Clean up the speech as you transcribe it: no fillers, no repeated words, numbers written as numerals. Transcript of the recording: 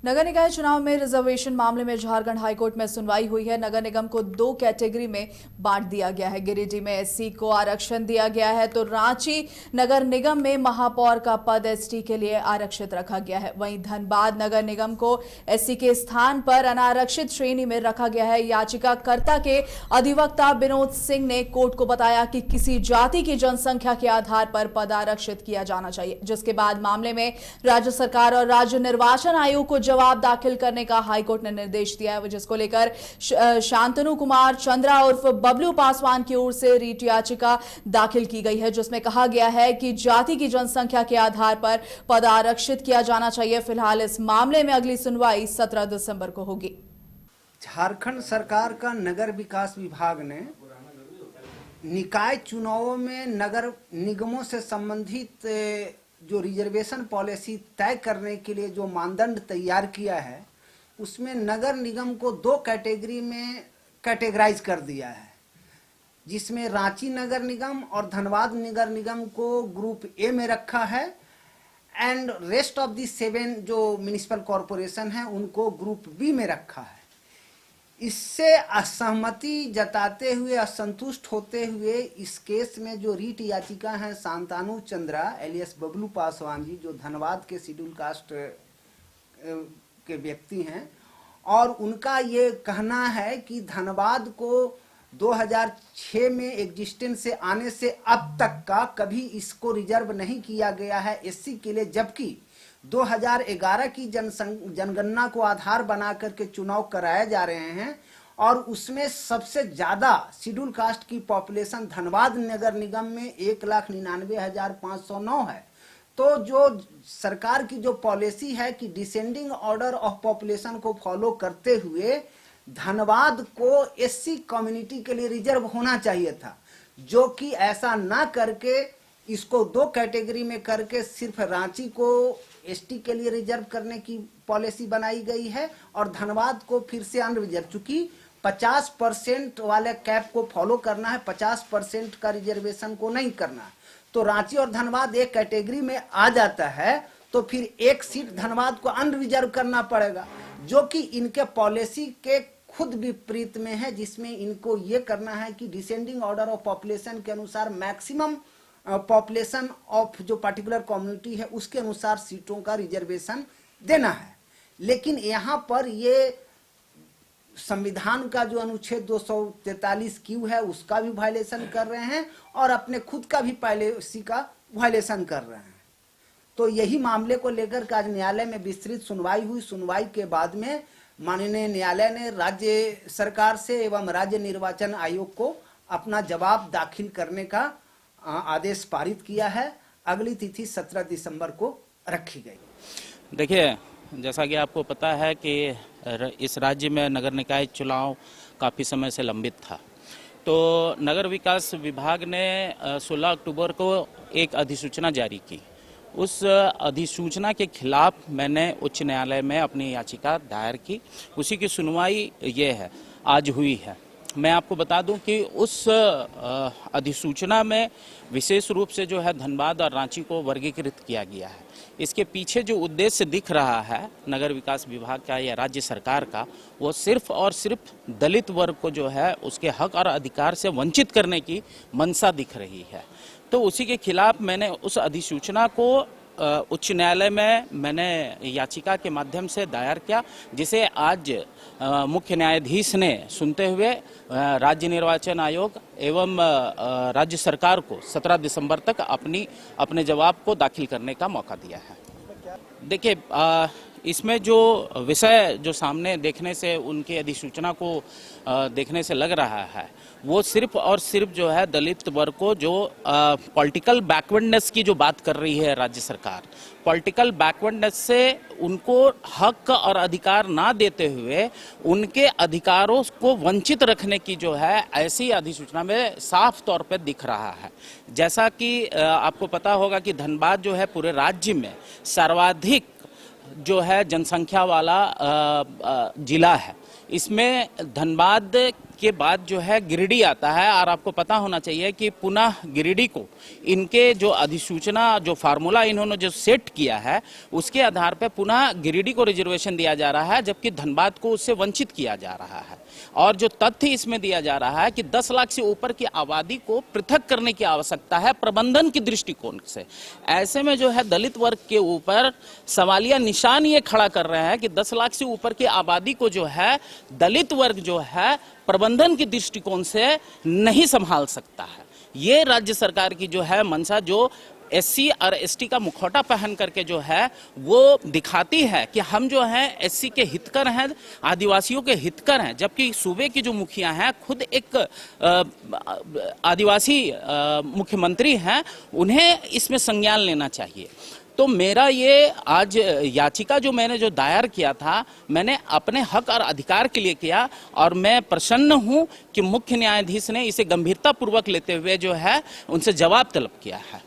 नगर निकाय चुनाव में रिजर्वेशन मामले में झारखंड हाईकोर्ट में सुनवाई हुई है। नगर निगम को 2 कैटेगरी में बांट दिया गया है। गिरिडीह में एससी को आरक्षण दिया गया है तो रांची नगर निगम में महापौर का पद एसटी के लिए आरक्षित रखा गया है। वहीं धनबाद नगर निगम को एससी के स्थान पर अनारक्षित श्रेणी में रखा गया है। याचिकाकर्ता के अधिवक्ता विनोद सिंह ने कोर्ट को बताया कि किसी जाति की जनसंख्या के आधार पर पद आरक्षित किया जाना चाहिए, जिसके बाद मामले में राज्य सरकार और राज्य निर्वाचन आयोग को जवाब दाखिल करने का हाईकोर्ट ने निर्देश दिया है, जिसको लेकर शांतनु कुमार चंद्रा उर्फ बबलू पासवान की ओर से रीट याचिका दाखिल की गई है, जिसमें कहा गया है कि जाति की जनसंख्या के आधार पर पद आरक्षित किया जाना चाहिए। फिलहाल इस मामले में अगली सुनवाई 17 दिसंबर को होगी। झारखंड सरकार का नगर विकास विभाग ने निकाय चुनावों में नगर निगमों से संबंधित जो रिजर्वेशन पॉलिसी तय करने के लिए जो मानदंड तैयार किया है, उसमें नगर निगम को 2 कैटेगरी में कैटेगराइज कर दिया है, जिसमें रांची नगर निगम और धनबाद नगर निगम को ग्रुप ए में रखा है एंड रेस्ट ऑफ दी 7 जो म्युनिसिपल कॉरपोरेशन है उनको ग्रुप बी में रखा है। इससे असहमति जताते हुए, असंतुष्ट होते हुए इस केस में जो रीट याचिका है शांतनु चंद्रा एलियस बबलू पासवान जी, जो धनबाद के शेड्यूल कास्ट के व्यक्ति हैं, और उनका ये कहना है कि धनबाद को 2006 में एग्जिस्टेंस से आने से अब तक का कभी इसको रिजर्व नहीं किया गया है एससी के लिए, जबकि 2011 की जनगणना को आधार बना करके चुनाव कराए जा रहे हैं और उसमें सबसे ज्यादा शेड्यूल कास्ट की पॉपुलेशन धनबाद नगर निगम में 1,99,509 है। तो जो सरकार की जो पॉलिसी है कि डिसेंडिंग ऑर्डर ऑफ पॉपुलेशन को फॉलो करते हुए धनबाद को एससी कम्युनिटी के लिए रिजर्व होना चाहिए था, जो कि ऐसा ना करके इसको 2 कैटेगरी में करके सिर्फ रांची को एसटी के लिए रिजर्व करने की पॉलिसी बनाई गई है और धनबाद को फिर से अनरिजर्व, चूंकि 50% वाले कैप को फॉलो करना है, 50% का रिजर्वेशन को नहीं करना है, तो रांची और धनबाद एक कैटेगरी में आ जाता है, तो फिर एक सीट धनबाद को अनरिजर्व करना पड़ेगा, जो कि इनके पॉलिसी के खुद विपरीत में है, जिसमें इनको ये करना है कि डिसेंडिंग ऑर्डर ऑफ पॉपुलेशन के अनुसार मैक्सिमम पॉपुलेशन ऑफ जो पर्टिकुलर कम्युनिटी है उसके अनुसार सीटों का रिजर्वेशन देना है। लेकिन यहाँ पर ये संविधान का जो अनुच्छेद 243 क्यू है उसका भी वायलेशन कर रहे हैं और अपने खुद का भी पॉलिसी का वायलेशन कर रहे हैं। तो यही मामले को लेकर के आज न्यायालय में विस्तृत सुनवाई हुई। सुनवाई के बाद में माननीय न्यायालय ने राज्य सरकार से एवं राज्य निर्वाचन आयोग को अपना जवाब दाखिल करने का आदेश पारित किया है। अगली तिथि 17 दिसंबर को रखी गई। देखिए, जैसा कि आपको पता है कि इस राज्य में नगर निकाय चुनाव काफ़ी समय से लंबित था, तो नगर विकास विभाग ने 16 अक्टूबर को एक अधिसूचना जारी की। उस अधिसूचना के खिलाफ मैंने उच्च न्यायालय में अपनी याचिका दायर की। उसी की सुनवाई ये है, आज हुई है। मैं आपको बता दूं कि उस अधिसूचना में विशेष रूप से जो है धनबाद और रांची को वर्गीकृत किया गया है। इसके पीछे जो उद्देश्य दिख रहा है नगर विकास विभाग का या राज्य सरकार का, वो सिर्फ और सिर्फ दलित वर्ग को जो है उसके हक और अधिकार से वंचित करने की मंशा दिख रही है। तो उसी के खिलाफ मैंने उस अधिसूचना को उच्च न्यायालय में मैंने याचिका के माध्यम से दायर किया, जिसे आज मुख्य न्यायाधीश ने सुनते हुए राज्य निर्वाचन आयोग एवं राज्य सरकार को 17 दिसंबर तक अपने जवाब को दाखिल करने का मौका दिया है। देखिए, इसमें जो विषय जो सामने देखने से उनकी अधिसूचना को देखने से लग रहा है, वो सिर्फ और सिर्फ जो है दलित वर्ग को जो पॉलिटिकल बैकवर्डनेस की जो बात कर रही है राज्य सरकार, पॉलिटिकल बैकवर्डनेस से उनको हक और अधिकार ना देते हुए उनके अधिकारों को वंचित रखने की जो है ऐसी अधिसूचना में साफ तौर पर दिख रहा है। जैसा कि आपको पता होगा कि धनबाद जो है पूरे राज्य में सर्वाधिक जो है जनसंख्या वाला जिला है। इसमें धनबाद के बाद जो है गिरिडीह आता है, और आपको पता होना चाहिए कि पुनः गिरिडीह को इनके जो अधिसूचना, जो फार्मूला इन्होंने जो सेट किया है, उसके आधार पर पुनः गिरिडीह को रिजर्वेशन दिया जा रहा है, जबकि धनबाद को उससे वंचित किया जा रहा है। और जो तथ्य इसमें दिया जा रहा है कि 10 लाख से ऊपर की आबादी को पृथक करने की आवश्यकता है प्रबंधन की दृष्टिकोण से। ऐसे में जो है दलित वर्ग के ऊपर सवालिया निशान ये खड़ा कर रहे हैं कि 10 लाख से ऊपर की आबादी को जो है दलित वर्ग जो है प्रबंधन की दृष्टिकोण से नहीं संभाल सकता है। ये राज्य सरकार की जो है मंशा, जो एससी और एसटी का मुखौटा पहन करके जो है वो दिखाती है कि हम जो हैं एससी के हितकर हैं, आदिवासियों के हितकर हैं, जबकि सूबे की जो मुखिया हैं खुद एक आदिवासी मुख्यमंत्री हैं, उन्हें इसमें संज्ञान लेना चाहिए। तो मेरा ये आज याचिका जो मैंने जो दायर किया था, मैंने अपने हक और अधिकार के लिए किया, और मैं प्रसन्न हूं कि मुख्य न्यायाधीश ने इसे गंभीरता पूर्वक लेते हुए जो है उनसे जवाब तलब किया है।